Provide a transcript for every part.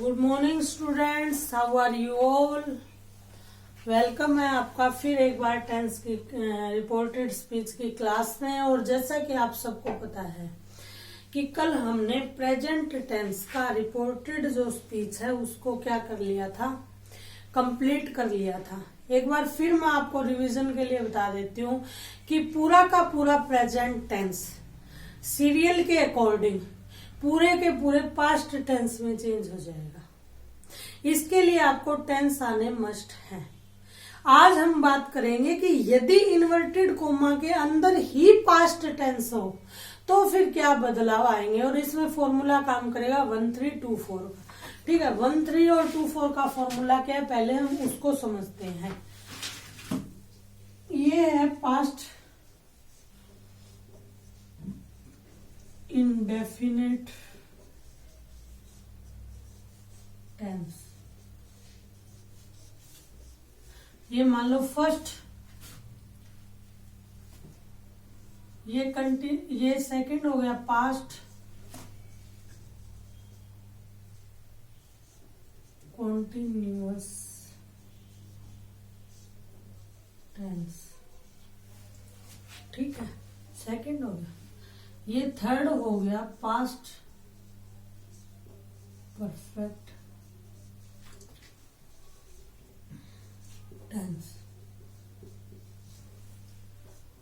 Good morning students, how are you all. Welcome है आपका फिर एक बार टेंस की रिपोर्टेड स्पीच की क्लास में। और जैसा कि आप सबको पता है कि कल हमने प्रेजेंट टेंस का रिपोर्टेड जो स्पीच है उसको क्या कर लिया था, कंप्लीट कर लिया था। एक बार फिर मैं आपको रिवीजन के लिए बता देती हूँ कि पूरा का पूरा प्रेजेंट टेंस सीरियल के अकॉर्डिंग पूरे के पूरे पास्ट टेंस में चेंज हो जाएगा। इसके लिए आपको टेंस आने मस्ट है। आज हम बात करेंगे कि यदि इन्वर्टेड कोमा के अंदर ही पास्ट टेंस हो तो फिर क्या बदलाव आएंगे, और इसमें फॉर्मूला काम करेगा 1324 का। ठीक है, 13 और 24 का फॉर्मूला क्या है, पहले हम उसको समझते हैं। ये है पास्ट इंडेफिनिट टेंस। ये मान लो फर्स्ट, ये सेकंड हो गया पास्ट कॉन्टिन्यूअस टेंस। ठीक है, सेकंड हो गया। ये थर्ड हो गया पास्ट परफेक्ट टेंस,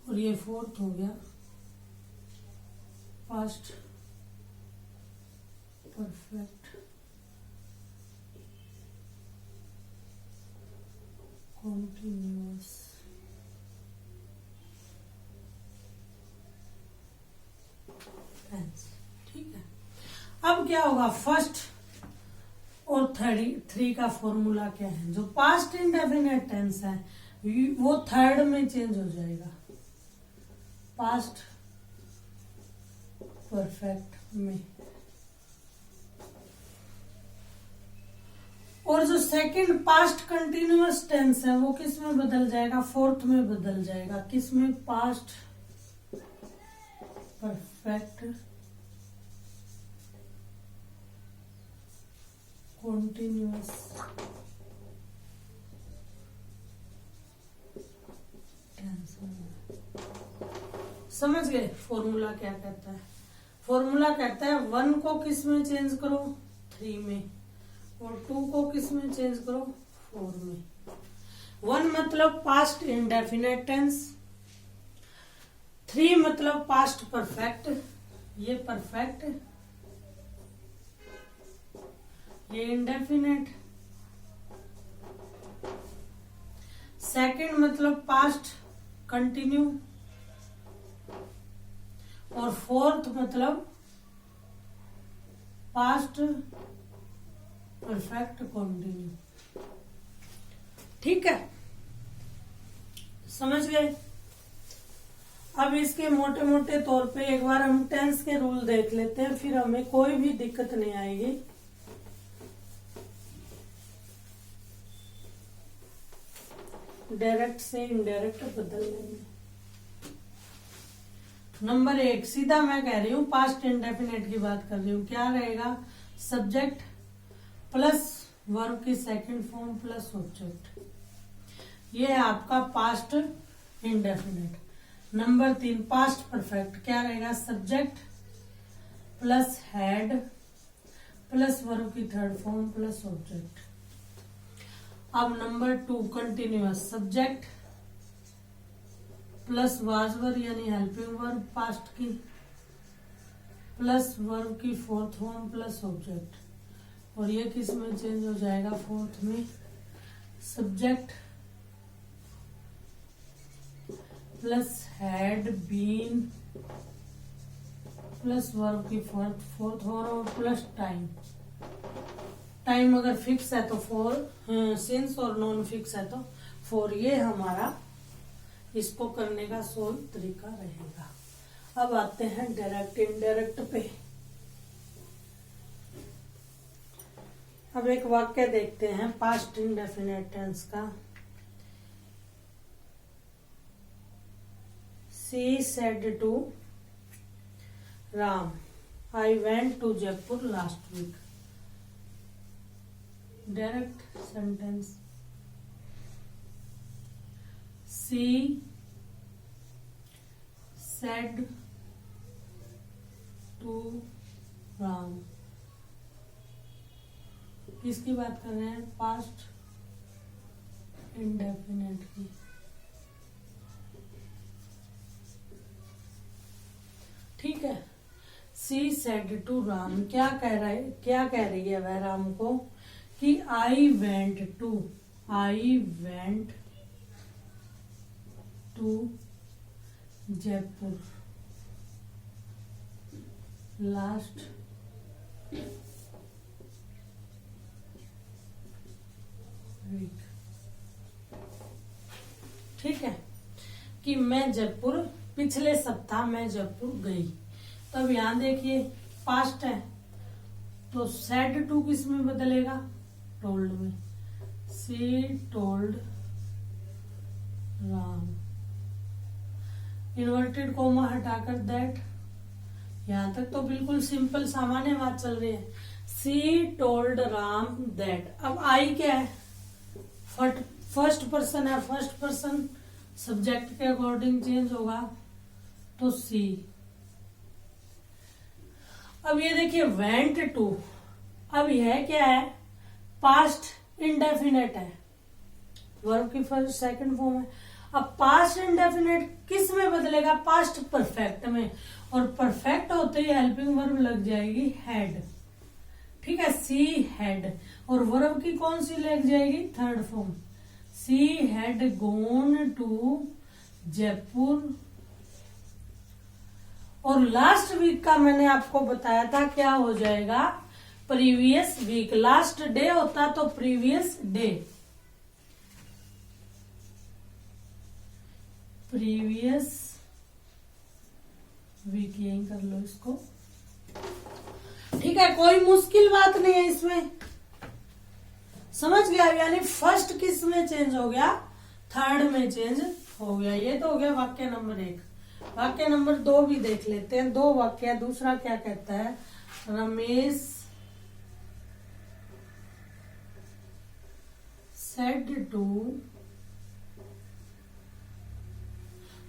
और ये फोर्थ हो गया पास्ट परफेक्ट कॉन्टिन्यूअस टेंस। ठीक है, अब क्या होगा, फर्स्ट और थ्री का फॉर्मूला क्या है। जो पास्ट इंडेफिनिट टेंस है वो थर्ड में चेंज हो जाएगा, पास्ट परफेक्ट में। और जो सेकंड पास्ट कंटिन्यूअस टेंस है वो किस में बदल जाएगा, फोर्थ में बदल जाएगा। किस में, पास्ट परफेक्ट कॉन्टिन्यूअस टेंस। समझ गए फॉर्मूला क्या कहता है। फॉर्मूला कहता है 1 को किस में चेंज करो, 3 में, और 2 को किस में चेंज करो, 4 में। 1 मतलब पास्ट इंडेफिनिट टेंस, 3 मतलब पास्ट परफेक्ट, ये परफेक्ट, ये इंडेफिनिट। सेकंड मतलब पास्ट कंटिन्यू, और फोर्थ मतलब पास्ट परफेक्ट कंटिन्यू। ठीक है, समझ गए। अब इसके मोटे मोटे तौर पे एक बार हम टेंस के रूल देख लेते हैं, फिर हमें कोई भी दिक्कत नहीं आएगी। डायरेक्ट से इनडायरेक्ट बदल लेंगे। नंबर 1, सीधा मैं कह रही हूं, पास्ट इंडेफिनिट की बात कर रही हूं। क्या रहेगा, सब्जेक्ट प्लस वर्ब की सेकंड फॉर्म प्लस ऑब्जेक्ट। ये है आपका past indefinite. Number 3, past perfect. क्या रहेगा, subject plus had plus verb की थर्ड फॉर्म प्लस ऑब्जेक्ट। अब number 2, continuous. Subject plus was verb यानी हेल्पिंग वर्ब पास्ट की प्लस वर्ब की फोर्थ फॉर्म प्लस ऑब्जेक्ट, और ये किस में चेंज हो जाएगा, फोर्थ में। Subject plus had been plus verb की फोर्थ फॉर्म और प्लस टाइम। टाइम अगर फिक्स है तो 4, सिंस, और नॉन फिक्स है तो 4। ये हमारा इसको करने का सोल तरीका रहेगा। अब आते हैं डायरेक्ट इनडायरेक्ट पे। अब एक वाक्य देखते हैं पास्ट इंडेफिनिट टेंस का। She said to Ram, I went to Jaipur last week. Direct sentence. She said to Ram. किसकी बात कर रहे हैं? पास्ट इंडेफिनिट की। ठीक है। सी सेड टू राम, क्या कह रही है वह राम को कि I went to Jaipur last week. ठीक है कि मैं जयपुर, पिछले सप्ताह मैं जयपुर गई। तब यहां देखिए पास्ट है तो सेड टू किस में बदलेगा? टोल्ड में। सी टोल्ड राम, इन्वर्टेड कोमा हटाकर दैट। यहां तक तो बिल्कुल सिंपल सामान्य बात चल रही है। सी टोल्ड राम दैट। अब आई क्या है? फर्स्ट पर्सन है, फर्स्ट पर्सन सब्जेक्ट के अकॉर्डिंग चेंज होगा तो सी। अब ये देखिए वेंट टू, अब यह क्या है? पास्ट इंडेफिनेट है, वर्ब की फर्स्ट सेकंड फॉर्म है। अब पास्ट इंडेफिनेट किस में बदलेगा? पास्ट परफेक्ट में, और परफेक्ट होते ही हेल्पिंग वर्ब लग जाएगी हैड। ठीक है, सी हैड, और वर्ब की कौन सी लग जाएगी? Third form. She had gone to Jaipur. और लास्ट वीक का मैंने आपको बताया था क्या हो जाएगा? Previous week. लास्ट डे होता तो प्रीवियस डे, प्रीवियस वीक, यही कर लो इसको। ठीक है, कोई मुश्किल बात नहीं है इसमें, समझ गया? यानी फर्स्ट किस में चेंज हो गया? थर्ड में चेंज हो गया। ये तो हो गया वाक्य नंबर 1। वाक्य नंबर 2 भी देख लेते हैं। 2 वाक्य, दूसरा क्या कहता है? रमेश सेड टू,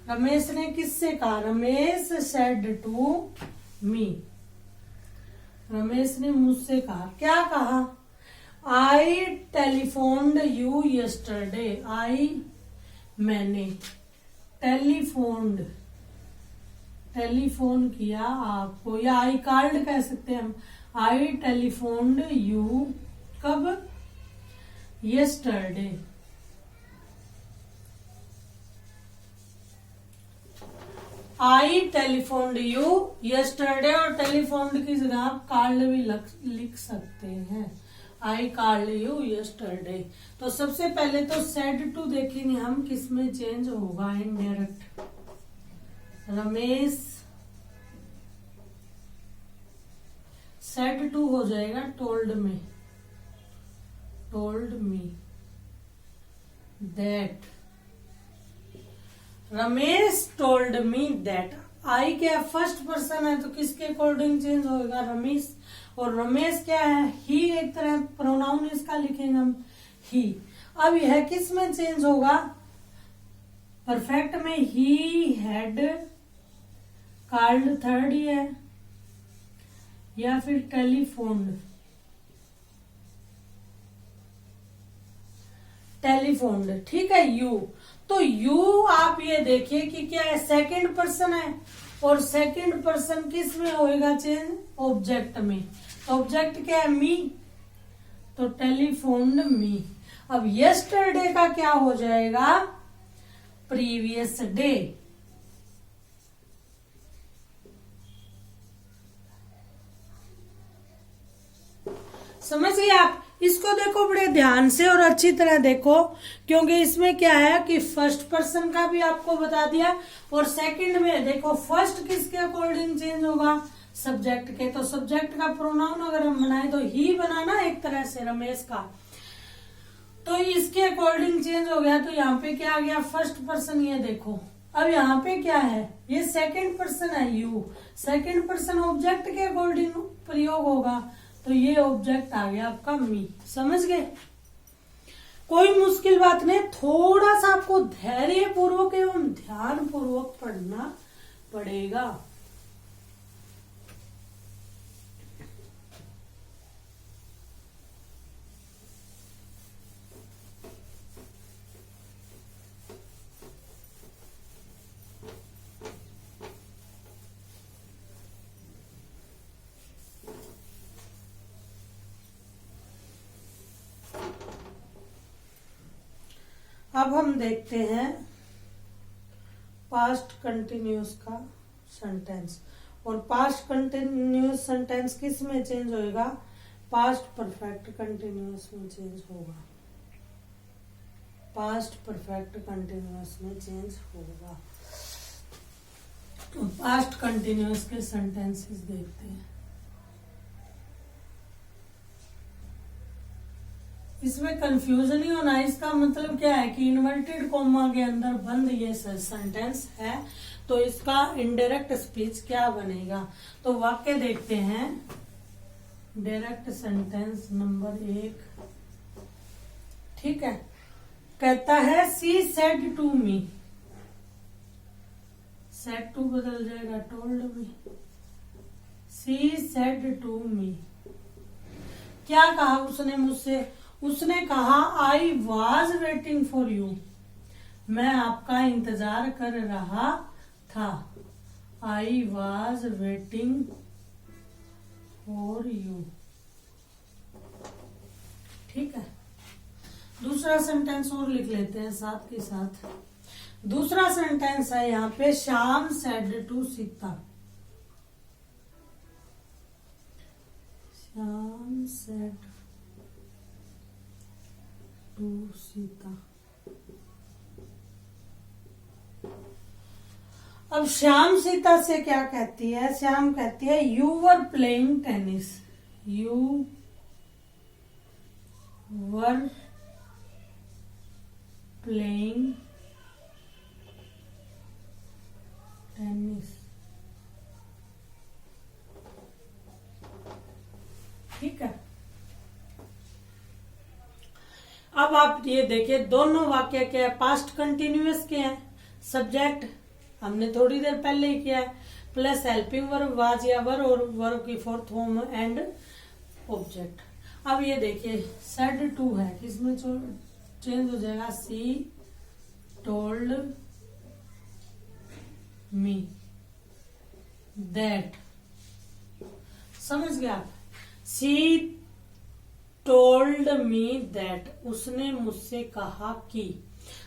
रमेश ने किससे कहा? Ramesh said to me, Ramesh ने मुझसे कहा। क्या कहा? आई टेलीफोन्ड यू यस्टरडे। आई मैंने, टेलीफोन्ड टेलीफोन किया आपको, या आई कॉल्ड कह सकते हैं हम। आई टेलीफोन्ड यू, कब? यस्टरडे। आई टेलीफोन्ड यू यस्टरडे, और टेलीफोन्ड की जगह आप कॉल्ड भी लिख सकते हैं। I called you yesterday. तो सबसे पहले तो सेड टू देखेंगे हम किस में चेंज होगा? इनडायरेक्ट। रमेश सेड टू हो जाएगा टोल्ड में, told me that. Ramesh told me that. I क्या? फर्स्ट पर्सन है तो किसके अकॉर्डिंग चेंज होगा? रमेश। और रमेश क्या है? ही, एक तरह प्रोनाउन इसका लिखेंगे हम, ही। अब यह किस में चेंज होगा? परफेक्ट में। ही हैड कॉल्ड, थर्ड ही है, या फिर टेलीफोन्ड, टेलीफोन्ड। ठीक है, यू। तो यू आप ये देखिए कि क्या है? सेकंड पर्सन है, और सेकंड पर्सन किस में होएगा चेंज? ऑब्जेक्ट में। ऑब्जेक्ट क्या है? मी, तो टेलीफोन्ड मी। अब यस्टरडे का क्या हो जाएगा? Previous day. समझ गए आप? इसको देखो बड़े ध्यान से और अच्छी तरह देखो, क्योंकि इसमें क्या है कि फर्स्ट पर्सन का भी आपको बता दिया, और सेकंड में देखो फर्स्ट किसके अकॉर्डिंग चेंज होगा? सब्जेक्ट के। तो सब्जेक्ट का प्रोनाउन अगर हम बनाए तो ही बनाना एक तरह से, रमेश का। तो इसके अकॉर्डिंग चेंज हो गया। तो यहाँ पे क्या आ गया? First person. ये देखो अब यहाँ पे क्या है? ये सेकंड पर्सन है, यू। सेकंड पर्सन ऑब्जेक्ट के अकॉर्डिंग प्रयोग होगा, तो तो ये ऑब्जेक्ट आ गया आपका मी। समझ गए? कोई मुश्किल बात नहीं, थोड़ा सा आपको धैर्य पूर्वक एवं ध्यान पूर्वक पढ़ना पड़ेगा। अब हम देखते हैं पास्ट कंटिन्यूअस का सेंटेंस। और पास्ट कंटिन्यूअस सेंटेंस किस में चेंज होएगा? पास्ट परफेक्ट कंटिन्यूअस में चेंज होगा। पास्ट परफेक्ट कंटिन्यूअस में चेंज होगा। तो पास्ट कंटिन्यूअस के सेंटेंसेस देखते हैं। इसमें कंफ्यूजन ही होना। इसका मतलब क्या है कि इन्वर्टेड कॉमा के अंदर बंद ये सेंटेंस है, तो इसका इनडायरेक्ट स्पीच क्या बनेगा? तो वाक्य देखते हैं। डायरेक्ट सेंटेंस नंबर 1, ठीक है, कहता है she said to me. Said to बदल जाएगा told me. She said to me, क्या कहा उसने मुझसे? उसने कहा I was waiting for you, मैं आपका इंतजार कर रहा था। I was waiting for you, ठीक है। दूसरा सेंटेंस और लिख लेते हैं साथ के साथ। दूसरा सेंटेंस है यहाँ पे Shyam said to Sita. Shyam said to Sita. अब श्याम सीता से क्या कहती है? श्याम कहती है you were playing tennis. You were playing tennis, ठीक है। अब आप ये देखिए, दोनों वाक्य क्या है? पास्ट कंटिन्यूअस के हैं। सब्जेक्ट हमने थोड़ी देर पहले ही किया है, प्लस हेल्पिंग वर्ब वाज या वर, और वर्ब की फोर्थ फॉर्म एंड ऑब्जेक्ट। अब ये देखिए सेड टू है, किसमें चेंज हो जाएगा? सी टोल्ड मी दैट। समझ गया आप? सी टोल्ड मी दैट, उसने मुझसे कहा कि।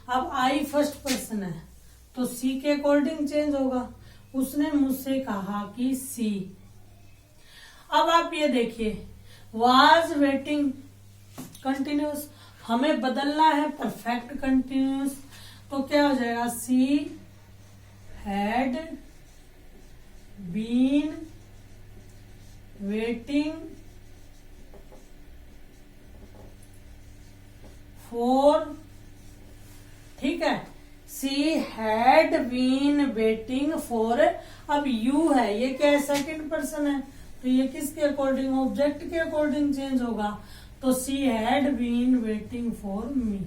अब आई फर्स्ट पर्सन है तो सी के अकॉर्डिंग चेंज होगा। उसने मुझसे कहा कि सी। अब आप ये देखिए वाज वेटिंग कंटिन्यूअस, हमें बदलना है परफेक्ट कंटिन्यूअस, तो क्या हो जाएगा? She had been waiting for, ठीक है। She had been waiting for. अब यू है, ये क्या है? सेकंड पर्सन है, तो ये किसके अकॉर्डिंग? ऑब्जेक्ट के अकॉर्डिंग चेंज होगा। तो she had been waiting for me.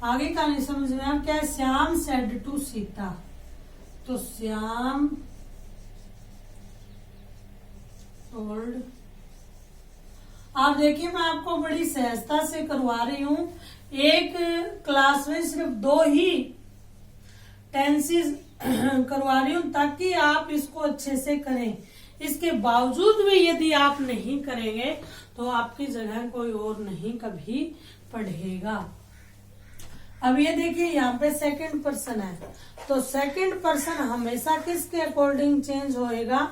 आगे का नहीं समझ में आया? क्या है? श्याम सेड टू सीता, तो श्याम टोल्ड। आप देखिए मैं आपको बड़ी सहजता से करवा रही हूं। एक क्लास में सिर्फ 2 ही टेंसेस करवा रही हूं ताकि आप इसको अच्छे से करें। इसके बावजूद भी यदि आप नहीं करेंगे तो आपकी जगह कोई और नहीं कभी पढ़ेगा। अब ये देखिए यहाँ पे सेकंड पर्सन है, तो सेकंड पर्सन हमेशा किसके अकॉर्डिंग चेंज होएगा?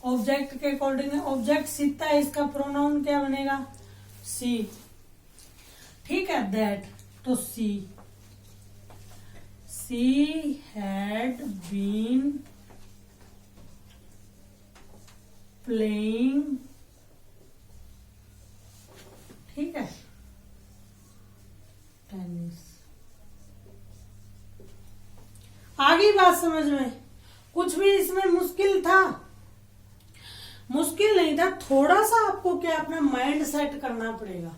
ऑब्जेक्ट के अकॉर्डिंग। ऑब्जेक्ट सीता है, इसका प्रोनाउन क्या बनेगा? सी, ठीक है। दैट, तो सी। सी हैड बीन प्लेइंग, ठीक है, टेनिस। आगे बात समझ में? कुछ भी इसमें मुश्किल था? मुश्किल नहीं इधर थोड़ा सा आपको क्या अपना माइंड सेट करना पड़ेगा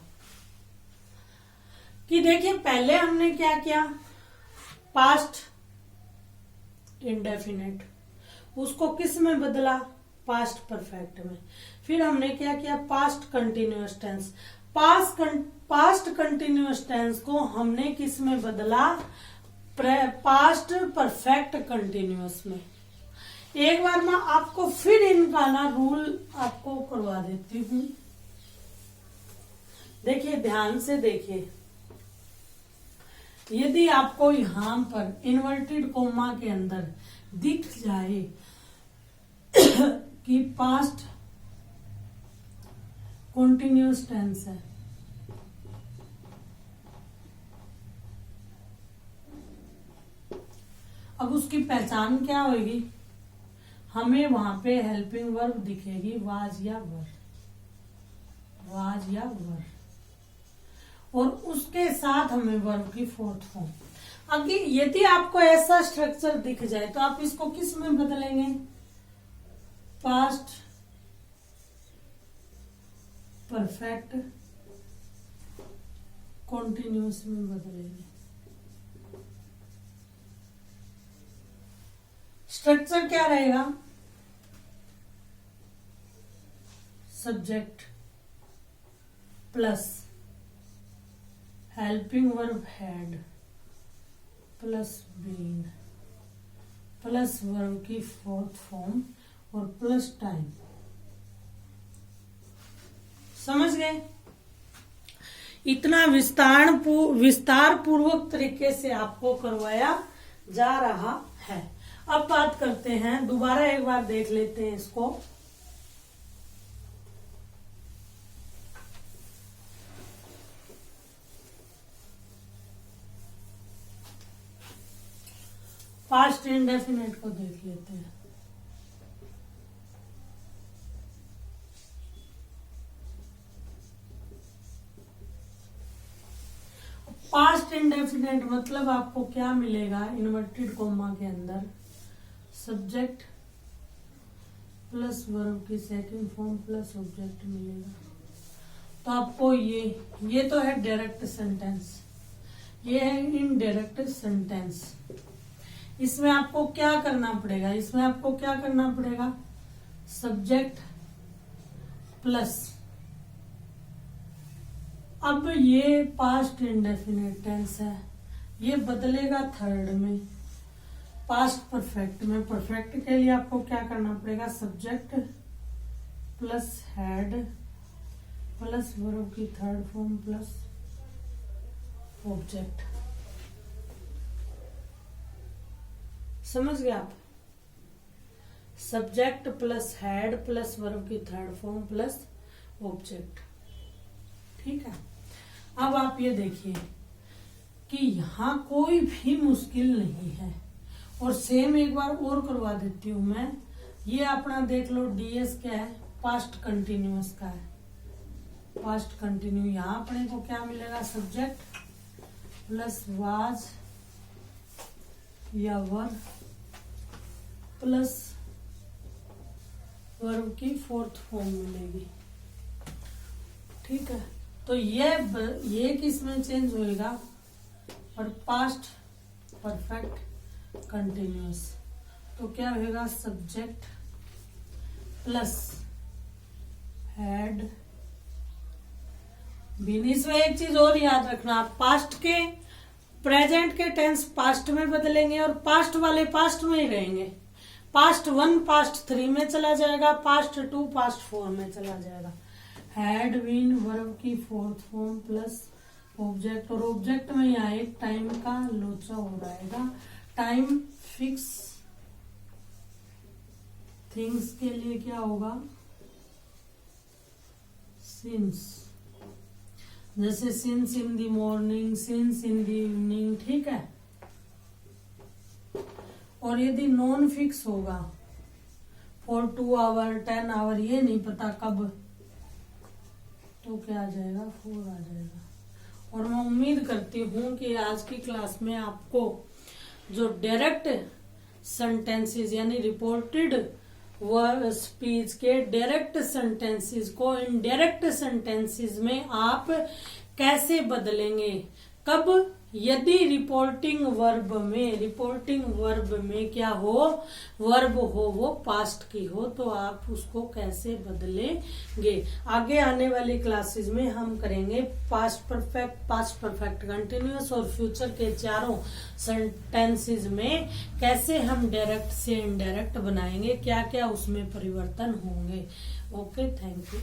कि देखिए पहले हमने क्या किया, पास्ट इंडेफिनेट, उसको किस में बदला, पास्ट परफेक्ट में। फिर हमने क्या किया, past continuous tense, past continuous tense को हमने किस में बदला, पास्ट परफेक्ट कंटिन्यूअस में। एक बार मैं आपको फिर इनका ना रूल आपको करवा देती हूं, देखिए ध्यान से देखिए। यदि आपको यहां पर इन्वर्टेड कोमा के अंदर दिख जाए कि पास्ट कंटिन्यूअस टेंस है, अब उसकी पहचान क्या होगी, हमें वहां पे हेल्पिंग वर्ब दिखेगी, वाज या वर, वाज या वर, और उसके साथ हमें वर्ब की फोर्थ फॉर्म। अगर यदि आपको ऐसा स्ट्रक्चर दिख जाए तो आप इसको किस में बदलेंगे, पास्ट परफेक्ट कॉन्टिन्यूअस में बदलेंगे। स्ट्रक्चर क्या रहेगा, subject plus helping verb had plus been plus verb की फोर्थ फॉर्म और प्लस टाइम। समझ गए? इतना विस्तार पूर्वक तरीके से आपको करवाया जा रहा है। अब बात करते हैं, दोबारा एक बार देख लेते हैं इसको। पास्ट इंडेफिनेट को देख लेते हैं। पास्ट इंडेफिनेट मतलब आपको क्या मिलेगा, इन्वर्टेड कोमा के अंदर सब्जेक्ट प्लस वर्ब की सेकंड फॉर्म प्लस ऑब्जेक्ट मिलेगा। तो आपको ये तो है डायरेक्ट सेंटेंस, ये है इनडायरेक्ट सेंटेंस। इसमें आपको क्या करना पड़ेगा, इसमें आपको क्या करना पड़ेगा, सब्जेक्ट प्लस, अब ये पास्ट इंडेफिनिट टेंस है, ये बदलेगा थर्ड में, पास्ट परफेक्ट में। परफेक्ट के लिए आपको क्या करना पड़ेगा, subject plus had plus verb की थर्ड फॉर्म प्लस ऑब्जेक्ट। समझ गए आप? Subject plus had plus verb की थर्ड फॉर्म प्लस ऑब्जेक्ट। ठीक है, अब आप ये देखिए कि यहां कोई भी मुश्किल नहीं है। और सेम एक बार और करवा देती हूं मैं, ये अपना देख लो डीएस क्या है, पास्ट कंटिन्यूअस का है, पास्ट कंटिन्यू। यहां अपने को क्या मिलेगा, सब्जेक्ट प्लस वाज या वर प्लस वर्ब की फोर्थ फॉर्म मिलेगी। ठीक है, तो ये किस में चेंज होएगा, और पास्ट परफेक्ट कंटिन्यूअस। तो क्या होगा, सब्जेक्ट प्लस हैड बीन। इसमें एक चीज और याद रखना, पास्ट के प्रेजेंट के टेंस पास्ट में बदलेंगे और पास्ट वाले पास्ट में ही रहेंगे। पास्ट 1 पास्ट 3 में चला जाएगा, पास्ट 2 पास्ट 4 में चला जाएगा। हैड बीन वर्ब की फोर्थ फॉर्म प्लस ऑब्जेक्ट, और ऑब्जेक्ट में यहाँ एक टाइम का लोचा हो जाएगा। टाइम फिक्स थिंग्स के लिए क्या होगा, सिंस, जैसे since in the morning, since in the evening. ठीक है, और यदि नॉन फिक्स होगा फॉर 2 आवर 10 आवर, ये नहीं पता कब, तो क्या आ जाएगा, 4 आ जाएगा। और मैं उम्मीद करती हूं कि आज की क्लास में आपको जो डायरेक्ट सेंटेंसेस यानी रिपोर्टेड वह स्पीच के डायरेक्ट सेंटेंसेस को इनडायरेक्ट सेंटेंसेस में आप कैसे बदलेंगे। कब? यदि रिपोर्टिंग वर्ब में क्या हो, वर्ब हो वो पास्ट की हो, तो आप उसको कैसे बदलेंगे। आगे आने वाली क्लासेस में हम करेंगे पास्ट परफेक्ट कंटिन्यूअस और फ्यूचर के चारों सेंटेंसेस में कैसे हम डायरेक्ट से इनडायरेक्ट बनाएंगे, क्या क्या उसमें परिवर्तन होंगे। Okay, thank you.